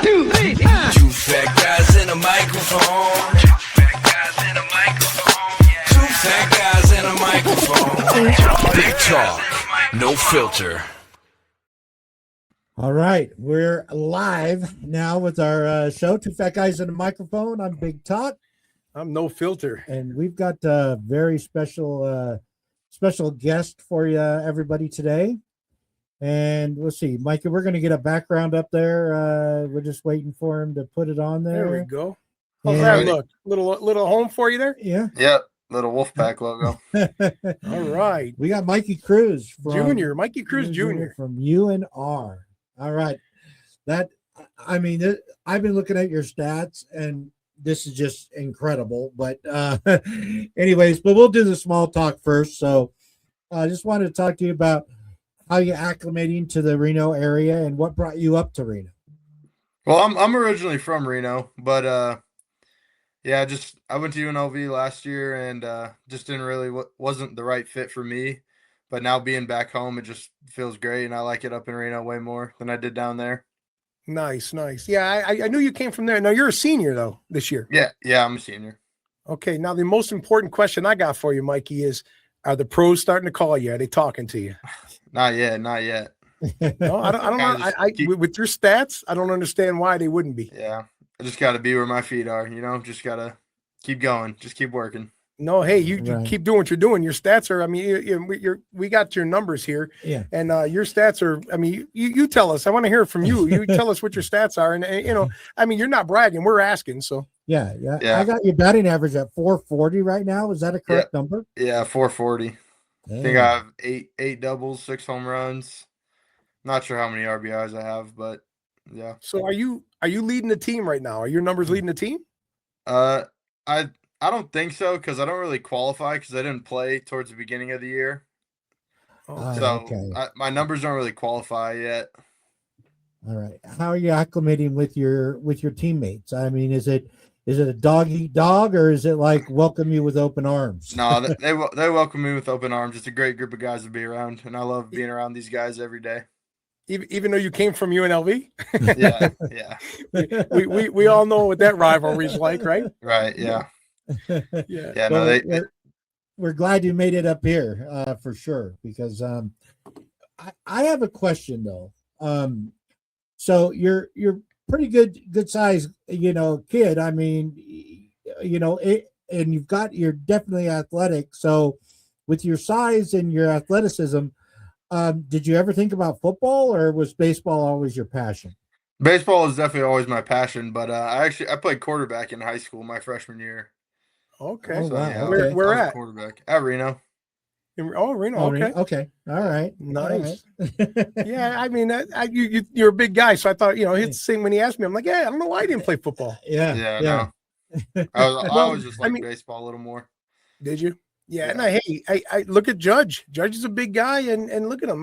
two, three. Two fat guys in a microphone. Two fat guys in a microphone. Two fat guys in a microphone. Big talk, no filter. All right, we're live now with our show, Two Fat Guys in a Microphone. I'm Big Talk. I'm No Filter. And we've got a very special guest for you, everybody, today. And we'll see. Mikey, we're going to get a background up there. We're just waiting for him to put it on there. There we go. How's that look? Little home for you there? Yeah. Yep. Little Wolfpack logo. All right. We got Mikey Cruz Junior. Mikey Cruz Jr. from UNR. All right. I've been looking at your stats and this is just incredible. But anyways, but we'll do the small talk first. So I just wanted to talk to you about how you're acclimating to the Reno area and what brought you up to Reno. Well, I'm originally from Reno, but I went to UNLV last year and just wasn't the right fit for me. But now being back home, it just feels great, and I like it up in Reno way more than I did down there. Nice. Yeah, I knew you came from there. Now you're a senior though this year. Yeah, I'm a senior. Okay. Now the most important question I got for you, Mikey, is: are the pros starting to call you? Are they talking to you? Not yet. No, I don't know. With your stats, I don't understand why they wouldn't be. Yeah, I just got to be where my feet are. Just got to keep going. Just keep working. No, hey, you keep doing what you're doing. Your stats are, we got your numbers here. Yeah. And your stats are, you tell us. I want to hear it from you. You tell us what your stats are. And you're not bragging. We're asking. So. Yeah. I got your batting average at 440 right now. Is that a correct number? Yeah, 440. Damn. I think I have eight doubles, 6 home runs. Not sure how many RBIs I have, but yeah. So are you leading the team right now? Are your numbers leading the team? I don't think so because I don't really qualify because I didn't play towards the beginning of the year. My numbers don't really qualify yet. All right. How are you acclimating with your teammates? I mean, is it a dog eat dog or is it like welcome you with open arms? No, they welcome me with open arms. It's a great group of guys to be around, and I love being around these guys every day. Even though you came from UNLV? Yeah. We all know what that rivalry is like, right? Right, yeah. Yeah. Well, we're glad you made it up here for sure because I have a question though. So you're pretty good size, kid. I mean, and you're definitely athletic. So with your size and your athleticism, did you ever think about football or was baseball always your passion? Baseball is definitely always my passion, but I played quarterback in high school my freshman year. Okay. Oh, wow. Yeah, Where I was at? Quarterback at Reno. Reno. Okay. Okay. All right. Nice. All right. Yeah. You're a big guy, so I thought, it's the same when he asked me. I'm like, yeah, I don't know why I didn't play football. Yeah. No. I was just like baseball a little more. Did you? Yeah. And I look at Judge. Judge is a big guy, and look at him.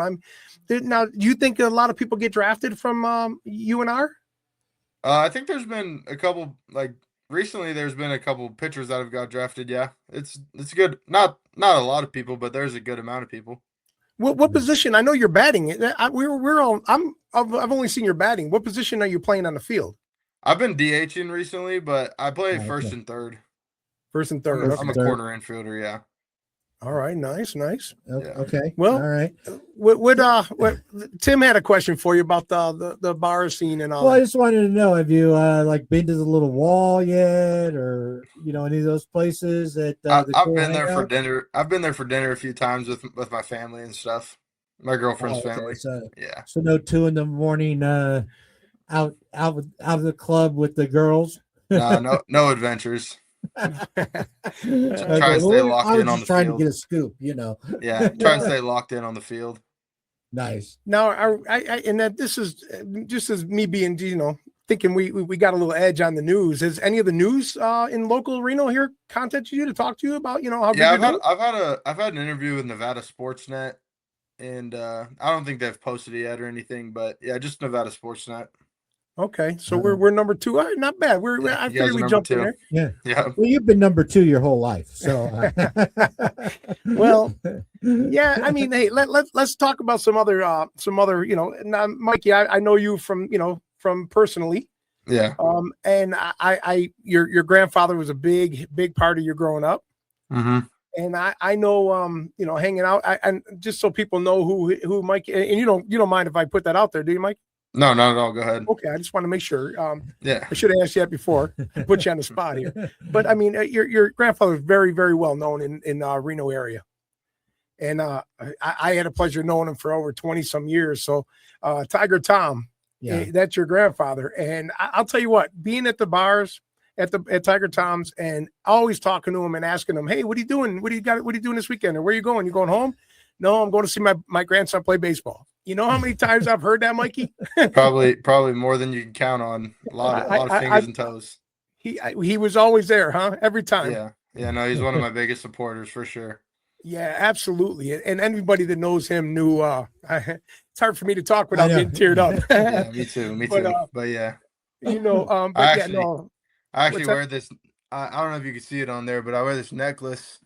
Now. Do you think a lot of people get drafted from UNR? I think there's been a couple recently there's been a couple pitchers that have got drafted. Yeah, it's good. Not a lot of people, but there's a good amount of people. What position? I know you're batting. I've only seen your batting. What position are you playing on the field? I've been DHing recently, but I play first and third. First and third. I'm a corner infielder. Yeah. All right. Nice. Okay. Well, all right. What Tim had a question for you about the bar scene and all. Well, I just wanted to know, have you been to the little wall yet, or any of those places that I've been there for dinner. I've been there for dinner a few times with my family and stuff. My girlfriend's family. So, yeah. So no 2 a.m. Out of the club with the girls. No adventures. Trying to stay locked in on the trying field. To get a scoop, Yeah, trying to stay locked in on the field. Nice. Now, and that this is just as me being, thinking we got a little edge on the news. Has any of the news in local Reno here contacted you to talk to you about, how? Yeah, I've had an interview with Nevada Sportsnet, and I don't think they've posted it yet or anything, but yeah, just Nevada Sportsnet. Okay, so we're number 2. All right, not bad. I figured we jumped in there. Yeah. Well, you've been number 2 your whole life, so. Well, yeah. I mean, hey, let's talk about some other. Now, Mikey, I know you from personally. Yeah. And your grandfather was a big part of your growing up. Mm-hmm. And I know, hanging out, and just so people know who Mike, and you don't mind if I put that out there, do you, Mike? No, not at all. Go ahead. Okay, I just want to make sure. Yeah. I should have asked you that before. I put you on the spot here. But I mean, your grandfather was very, very well known in Reno area, and I had a pleasure of knowing him for over 20 some years. So, Tiger Tom, that's your grandfather, and I'll tell you what, being at the bars at Tiger Tom's and always talking to him and asking him, hey, what are you doing? What do you doing this weekend? Or where are you going? You going home? No, I'm going to see my grandson play baseball. You know how many times I've heard that, Mikey? Probably more than you can count on. A lot of fingers and toes. He was always there, huh? Every time. Yeah. No, he's one of my biggest supporters for sure. Yeah, absolutely. And anybody that knows him knew. It's hard for me to talk without getting teared up. Yeah, me too. But yeah, I actually wear this. I don't know if you can see it on there, but I wear this necklace.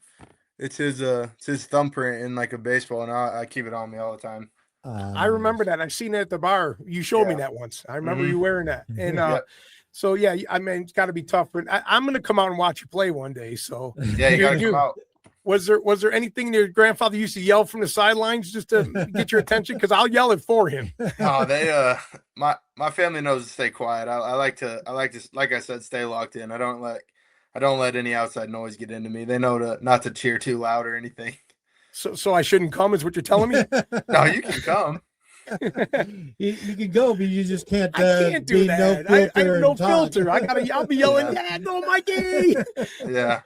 It's his thumbprint in like a baseball, and I keep it on me all the time. I remember that. I've seen it at the bar. You showed me that once. I remember you wearing that. And so yeah, I mean, it's got to be tough. But I'm going to come out and watch you play one day. So yeah, you got to come out. Was there anything your grandfather used to yell from the sidelines just to get your attention? Because I'll yell it for him. Oh, they my family knows to stay quiet. I like to like I said, stay locked in. I don't let any outside noise get into me. They know not to cheer too loud or anything. So I shouldn't come, is what you're telling me? No, you can come. you can go, but you just can't. I can't do that. I have no filter. I'll be yelling, "Yeah, go, Mikey!" Yeah.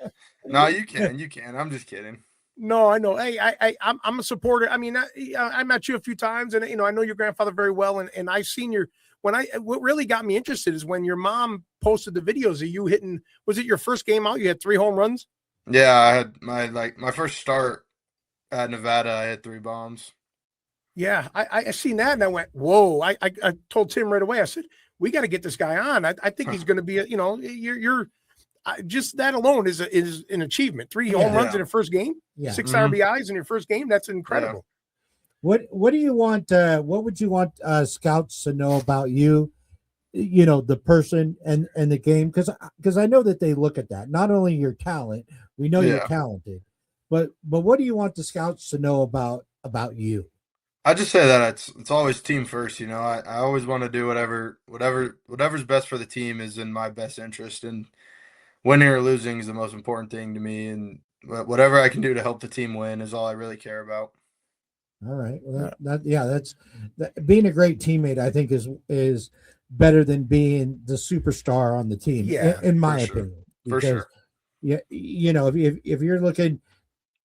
No, you can. I'm just kidding. No, I know. Hey, I'm a supporter. I mean, I met you a few times, and I know your grandfather very well, and I've seen what really got me interested is when your mom posted the videos of you hitting. Was it your first game out? You had 3 home runs. Yeah, I had my first start at Nevada. I had 3 bombs. Yeah, I seen that and I went, whoa! I told Tim right away. I said, we got to get this guy on. I think he's going to be you're just that alone is an achievement. 3 home runs in the first game, 6 RBIs in your first game. That's incredible. Yeah. What do you want? What would you want scouts to know about you? The person and the game, because I know that they look at that. Not only your talent, we know you're talented, but what do you want the scouts to know about you? I just say that it's always team first. I always want to do whatever's best for the team is in my best interest, and winning or losing is the most important thing to me. And whatever I can do to help the team win is all I really care about. All right. Well, that's being a great teammate. I think is better than being the superstar on the team. Yeah, in my opinion. For sure. Yeah, if you're looking.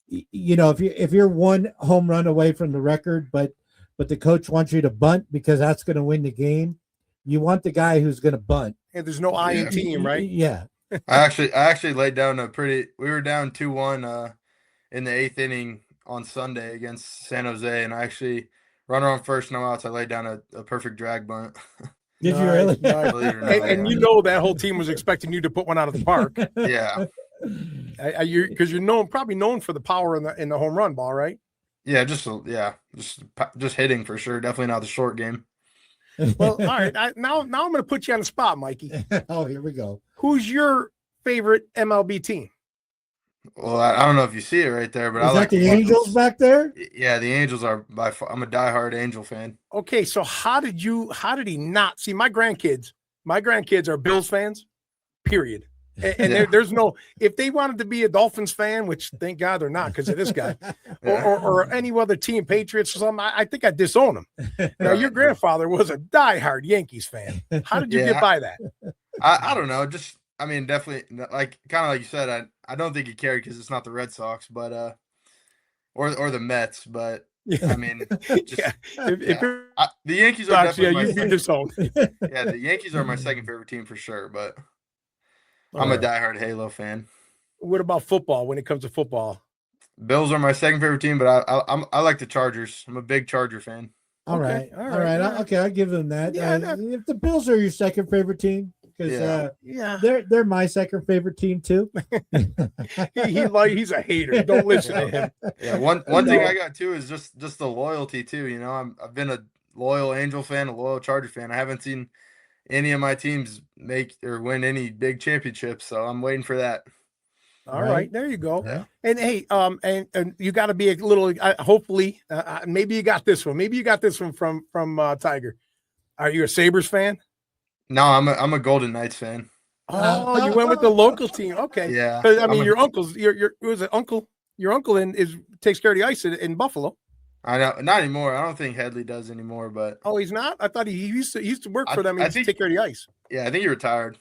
If you're 1 home run away from the record, but the coach wants you to bunt because that's going to win the game, you want the guy who's going to bunt. And there's no I in team, right? Yeah. I actually laid down we were down 2-1 in the 8th inning on Sunday against San Jose, and I actually runner on first, no outs. I laid down a perfect drag bunt. Did you really? And that whole team was expecting you to put one out of the park. Yeah. Because you're probably known for the power in the home run ball, right? Yeah, just hitting for sure. Definitely not the short game. Well, all right. Now I'm going to put you on the spot, Mikey. Oh, here we go. Who's your favorite MLB team? Well, I don't know if you see it right there, but I like the Angels back there. Yeah, the Angels are by far. I'm a diehard Angel fan. Okay, so how did he not see my grandkids? My grandkids are Bills fans. Period. And there's no, if they wanted to be a Dolphins fan, which thank God they're not because of this guy, or any other team, Patriots or something, I think I'd disown them. Now, your grandfather was a diehard Yankees fan. How did you get by that? I don't know. Just, I mean, definitely, like you said, I don't think he cared because it's not the Red Sox, but or the Mets, but I mean, just, the Yankees are definitely the Yankees are my second favorite team for sure, but. I'm a diehard Halo fan. What about football when it comes to football? Bills are my second favorite team, but I like the Chargers. I'm a big Charger fan. All right. Okay, I'll give them that. If the Bills are your second favorite team, because they're my second favorite team too. He's a hater. Don't listen to him. Yeah, one thing I got too is just the loyalty too. I've been a loyal Angel fan, a loyal Charger fan. I haven't seen any of my teams make or win any big championships. So I'm waiting for that. All right, there you go. Yeah. And hey, and you got to be a little. Hopefully, maybe you got this one. Maybe you got this one from Tiger. Are you a Sabres fan? No, I'm a Golden Knights fan. Oh, you went with the local team. Okay. Yeah. I mean, your uncle's your was it uncle? Your uncle takes care of the ice in Buffalo. I know, not anymore. I don't think Headley does anymore, but he's not. I thought he used to work for them. He I used to think- take care of the ice. yeah, I think he retired.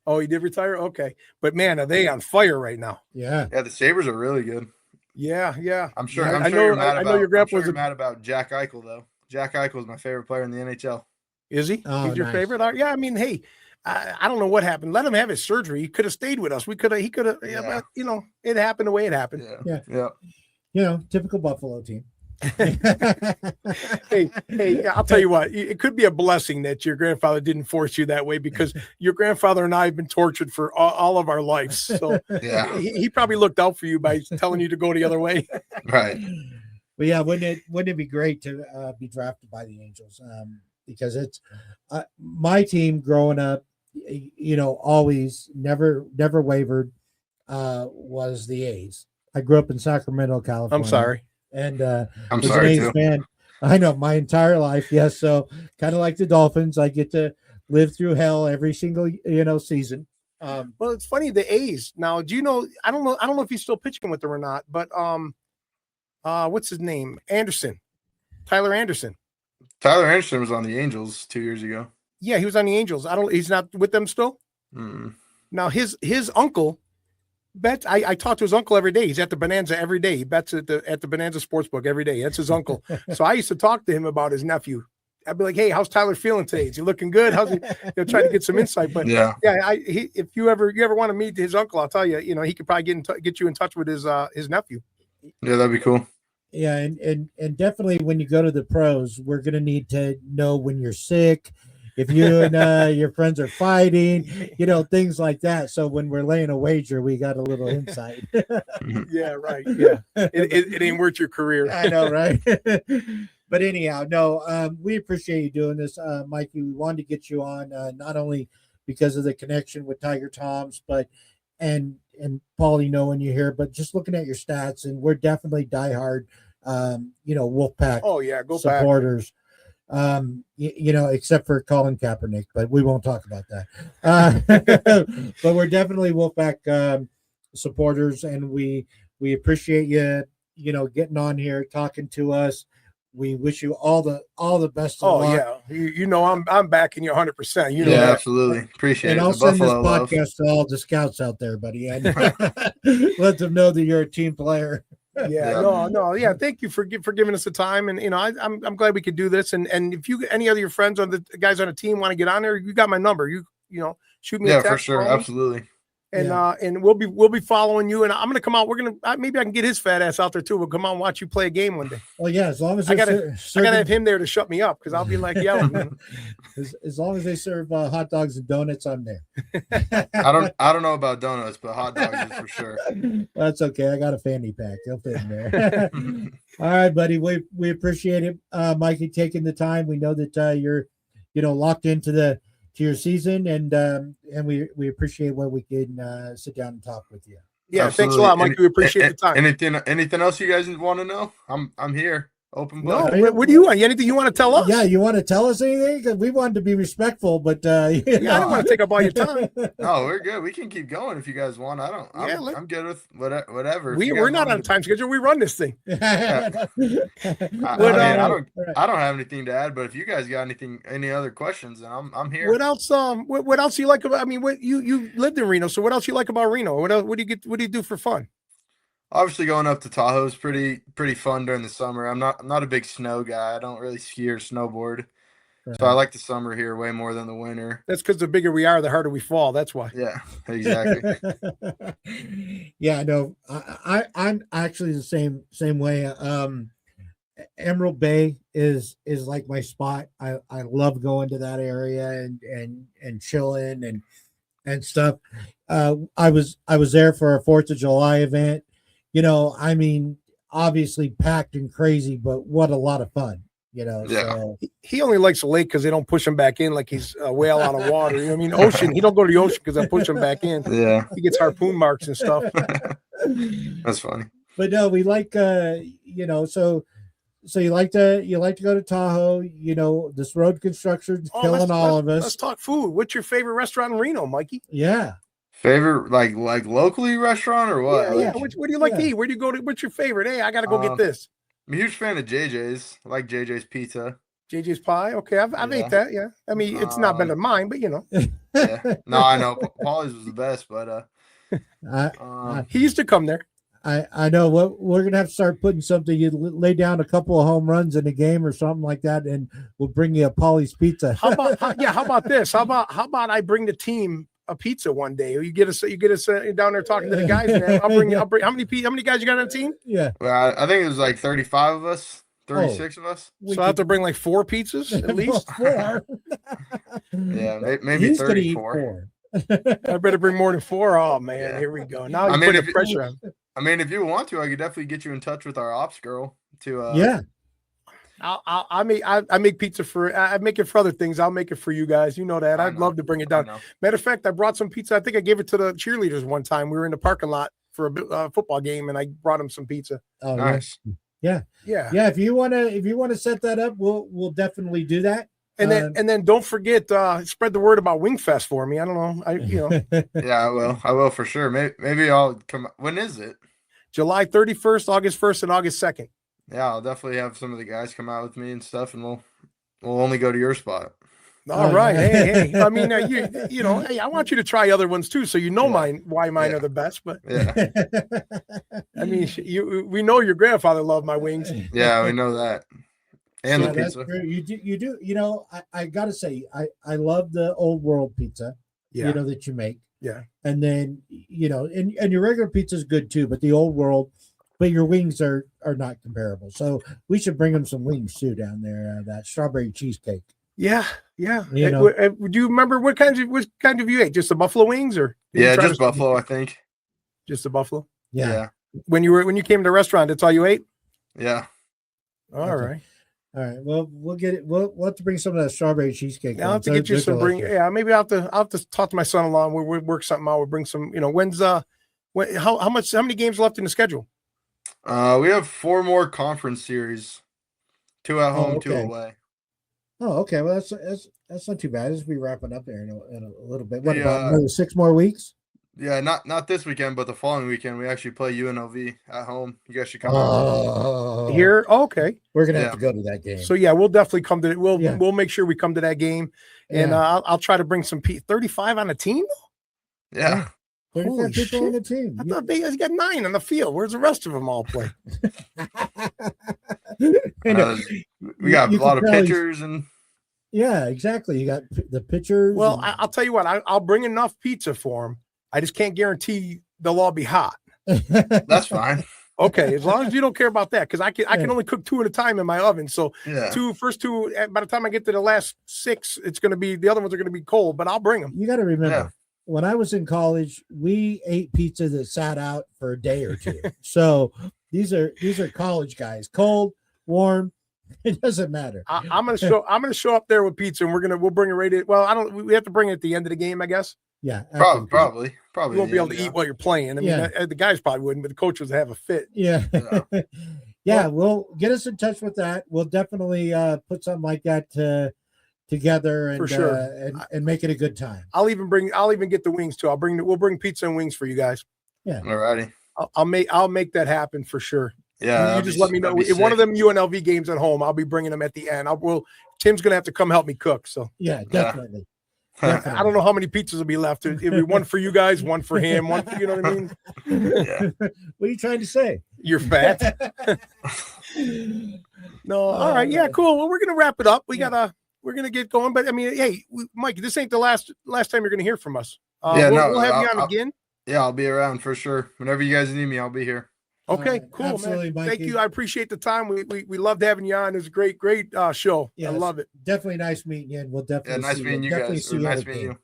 Oh, he did retire. Okay, but man, are they on fire right now? Yeah. Yeah, the Sabres are really good. Yeah. I'm sure. Yeah, I'm I sure know. you're mad I about. know your grandpa I'm was sure you're mad about Jack Eichel though. Jack Eichel is my favorite player in the NHL. Is he? Oh, He's your nice. favorite? Yeah. I mean, hey, I don't know what happened. Let him have his surgery. He could have stayed with us. He could have. Yeah. But, you know, it happened the way it happened. Yeah. You know, typical Buffalo team. Hey, I'll tell you what, it could be a blessing that your grandfather didn't force you that way, because your grandfather and I have been tortured for all of our lives. So Yeah. he probably looked out for you by telling you to go the other way. Right. But yeah, wouldn't it be great to be drafted by the Angels? Because it's my team growing up, you know, always never wavered, was the A's. I grew up in Sacramento, California. I'm sorry. And I'm was an sorry A's too. fan. I know, my entire life. Yes. So kind of like the Dolphins, I get to live through hell every single, season. Well, it's funny, the A's. Now, do you know, I don't know if he's still pitching with them or not, but what's his name? Tyler Anderson. Tyler Anderson was on the Angels 2 years ago. Yeah, he was on the Angels. He's not with them still. Mm. Now his uncle bets. I talk to his uncle every day. He's at the Bonanza every day. He bets at the Bonanza Sportsbook every day. That's his uncle. So I used to talk to him about his nephew. I'd be like, "Hey, how's Tyler feeling today? Is he looking good? How's he?" Try to get some insight. But Yeah. if you ever want to meet his uncle, I'll tell you. He could probably get you in touch with his nephew. Yeah, that'd be cool. Yeah, and definitely when you go to the pros, we're gonna need to know when you're sick, if you and your friends are fighting, things like that. So when we're laying a wager, we got a little insight. Yeah, right. Yeah, it ain't worth your career. I know, right? But anyhow, no, we appreciate you doing this, Mikey. We wanted to get you on not only because of the connection with Tiger Toms, but and Paulie knowing you here, but just looking at your stats, and we're definitely diehard, Wolfpack. Oh yeah, go back. supporters. Except for Colin Kaepernick, but we won't talk about that. But we're definitely Wolfpack supporters, and we appreciate you, getting on here, talking to us. We wish you all the best of luck. Yeah, I'm backing you 100%. Yeah, that. absolutely. Appreciate And it. I'll The send this Buffalo love. podcast to all the scouts out there, buddy, and let them know that you're a team player. Yeah, no. Yeah, thank you for giving us the time, and I'm glad we could do this. And if you any other your friends on the guys on the team want to get on there, you got my number. You shoot me a Yeah, text. for sure. call me, Absolutely. and we'll be following you. And I'm gonna come out. We're gonna maybe I can get his fat ass out there too. We'll come out and watch you play a game one day. Well, yeah, as long as I they're gotta have him there to shut me up, because I'll be like yelling. as long as they serve hot dogs and donuts, I'm there. I don't know about donuts, but hot dogs is for sure. That's okay. I got a fanny pack. He'll fit in there. All right, buddy. We appreciate it, Mikey, taking the time. We know that you're, locked into your season, and we appreciate when we can sit down and talk with you. Yeah, Absolutely. thanks a lot, Mike. We appreciate the time. Anything else you guys want to know? I'm here. Open book. No, what do you want? Anything you want to tell us? Yeah, you want to tell us anything? Because we wanted to be respectful, but I don't want to take up all your time. No, we're good. We can keep going if you guys want. I'm good with whatever. If you We're guys not want on a time schedule. We run this thing. I don't have anything to add, but if you guys got any other questions, then I'm here. What else? What else you like about? I mean, what you lived in Reno, so what else you like about Reno? What else? What do you do for fun? Obviously, going up to Tahoe is pretty fun during the summer. I'm not a big snow guy. I don't really ski or snowboard, so I like the summer here way more than the winter. That's because the bigger we are, the harder we fall. That's why. Yeah, exactly. Yeah, no, I'm actually the same way. Emerald Bay is like my spot. I love going to that area and chilling and stuff. I was there for a 4th of July event. I mean, obviously packed and crazy, but what a lot of fun. Yeah. So He only likes the lake because they don't push him back in like he's a whale out of water. You know what I mean? Ocean, he don't go to the ocean because they push him back in. Yeah. He gets harpoon marks and stuff. That's funny. But no, we like so you like to go to Tahoe. This road construction's killing all of us. Let's talk food. What's your favorite restaurant in Reno, Mikey? Yeah. Favorite like locally restaurant or what? Yeah. What do you like to eat? Where do you go to? What's your favorite? Hey, I gotta go get this. I'm a huge fan of JJ's. I like JJ's pizza. JJ's pie. Okay, I've ate that. Yeah, I mean it's not better than mine, but Yeah. No, I know Paulie's was the best, but he used to come there. I know what we're gonna have to start putting something. You lay down a couple of home runs in a game or something like that, and we'll bring you a Paulie's pizza. How about this? How about I bring the team a pizza one day? You get us down there talking to the guys, man. I'll bring how many guys you got on the team? Yeah. Well, I think it was like 35 of us, 36 of us. So I have to bring like 4 pizzas at least. 4. Yeah, maybe He's 34. I better bring more than 4. Oh man, Here we go. Now you're putting pressure on. I mean, if you want to, I could definitely get you in touch with our ops girl to. Yeah. I make pizza I make it for other things. I'll make it for you guys. You know that. I'd love to bring it down. Matter of fact, I brought some pizza. I think I gave it to the cheerleaders one time. We were in the parking lot for a football game, and I brought them some pizza. Oh, nice. Yeah. If you wanna set that up, we'll definitely do that. And then don't forget, spread the word about Wingfest for me. I don't know. Yeah, I will for sure. Maybe I'll come. When is it? July 31st, August 1st, and August 2nd. Yeah, I'll definitely have some of the guys come out with me and stuff, and we'll only go to your spot. All right. Hey. I mean, hey, I want you to try other ones too, so why mine are the best. But yeah, I mean, we know your grandfather loved my wings. Yeah, we know that. And the pizza. You do. I gotta say, I love the old world pizza. Yeah. That you make. Yeah. And then and your regular pizza is good too, but the old world. But your wings are not comparable. So we should bring them some wings too down there. That strawberry cheesecake. Yeah. Do you remember what kind of you ate? Just the buffalo wings, or just buffalo? I think. Just the buffalo. Yeah. When you came to the restaurant, that's all you ate. Yeah. All right. Well, we'll get it. We'll have to bring some of that strawberry cheesecake. I'll have to get you some. Maybe I'll have to talk to my son-in-law. We'll work something out. We'll bring some. When's how many games left in the schedule? We have 4 more conference series, 2 at home, 2 away. Oh, okay. Well, that's not too bad. As we wrapping up there in a little bit. What about another 6 more weeks? Yeah, not this weekend, but the following weekend we actually play UNLV at home. You guys should come out here. Oh, okay, we're gonna have to go to that game. So we'll definitely come to it. We'll make sure we come to that game, and I'll try to bring some 35 on the team. Yeah. 35 people on the team. I thought they got 9 on the field. Where's the rest of them all play? We got a lot of pitchers and. Yeah, exactly. You got the pitchers. Well, I'll tell you what. I'll bring enough pizza for them. I just can't guarantee they'll all be hot. That's fine. Okay, as long as you don't care about that, because I can only cook 2 at a time in my oven. So first two. By the time I get to the last 6, it's going to be the other ones are going to be cold. But I'll bring them. You got to remember, when I was in college, we ate pizza that sat out for a day or 2. So these are college guys, cold, warm. It doesn't matter. I'm gonna show up there with pizza, and we'll bring it right in. Well, we have to bring it at the end of the game, I guess. Yeah, probably. You won't be able to eat while you're playing. I mean, the guys probably wouldn't, but the coaches would have a fit. Yeah. Yeah. Well, get us in touch with that. We'll definitely put something like that together and for sure, and make it a good time. I'll even get the wings too. We'll bring pizza and wings for you guys. Yeah. Alrighty. I'll make that happen for sure. Yeah. You just let me know if one of them UNLV games at home. I'll be bringing them at the end. Tim's gonna have to come help me cook. So yeah, definitely. I don't know how many pizzas will be left. It'll be one for you guys, one for him, one for, you know what I mean? Yeah. What are you trying to say? You're fat. No, all right, yeah, cool. Well, we're gonna wrap it up. We're gonna get going. But I mean, hey, Mike, this ain't the last time you're gonna hear from us. We'll have you on again. Yeah, I'll be around for sure. Whenever you guys need me, I'll be here. Okay, cool, man. Mikey. Thank you. I appreciate the time. We loved having you on. It was a great show. Yeah, I love it. Definitely nice meeting you, and we'll definitely nice meeting you guys. Nice meeting you.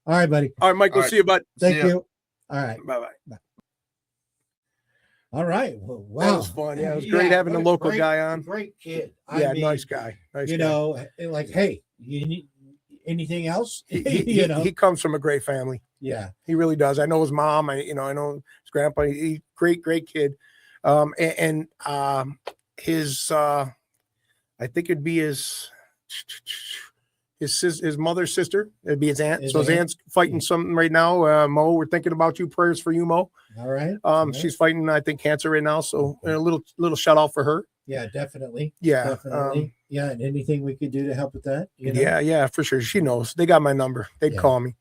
All right, buddy. All right, Mike. We'll see you, bud. Thank you. All right. Bye. All right. Well, wow. That was fun. Yeah, it was great having the what a local great- guy on. Great kid. Yeah, nice guy. Nice you guy. know, like, hey, you need anything else? He, he comes from a great family. Yeah. He really does. I know his mom. I know his grandpa. He great kid. His I think it'd be his mother's sister. It'd be his aunt. His aunt's fighting something right now. Mo, we're thinking about you. Prayers for you, Mo. All right. She's fighting, I think, cancer right now. So a little shout out for her. Yeah, definitely. Yeah. Definitely. Yeah. And anything we could do to help with that? You know? Yeah, for sure. She knows. They got my number. They'd call me.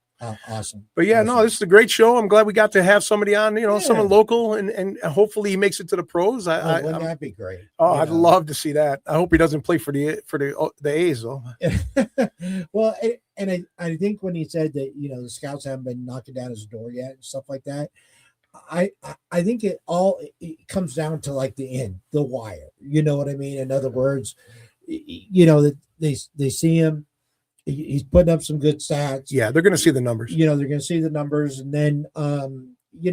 Awesome. But yeah, awesome. no, this is a great show. I'm glad we got to have somebody on, someone local, and hopefully he makes it to the pros. Wouldn't that be great? I'd love to see that. I hope he doesn't play for the A's though. Well, and I think when he said that, the scouts haven't been knocking down his door yet and stuff like that, I think it comes down to like the end, the wire. You know what I mean? In other words, that they see him. He's putting up some good stats. Yeah, they're going to see the numbers. They're going to see the numbers, and then they're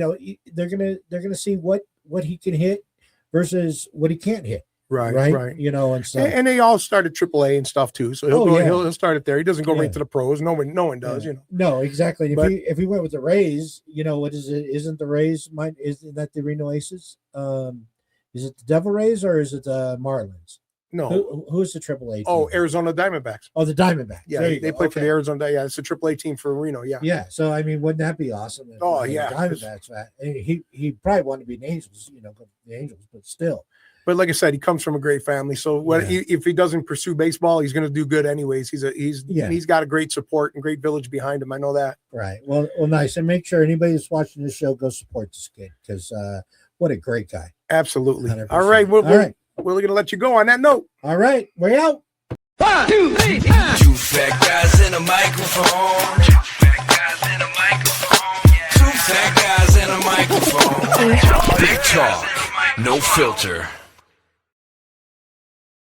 going to see what he can hit versus what he can't hit. Right. And stuff. And they all started AAA and stuff too. So he'll start it there. He doesn't go right to the pros. No one does. No, exactly. If he went with the Rays, what is it? Isn't the Rays? Isn't that the Reno Aces? Is it the Devil Rays or is it the Marlins? No. Who's the AAA team? Oh, Arizona Diamondbacks. Oh, the Diamondbacks. Yeah, they play for the Arizona. Yeah, it's a AAA team for Reno. Yeah. Yeah. So I mean, wouldn't that be awesome? If, Diamondbacks. He probably wanted to be an Angels. The Angels, but still. But like I said, he comes from a great family. So if he doesn't pursue baseball, he's going to do good anyways. He's got a great support and great village behind him. I know that. Right. Well, nice. And make sure anybody that's watching this show go support this kid because what a great guy. Absolutely. 100%. All right. We're going to let you go on that note. All right. We're out. 1, 2, 3, 2 fat guys in a microphone. 2 fat guys in a microphone. 2 fat guys in a microphone. Big talk, no filter.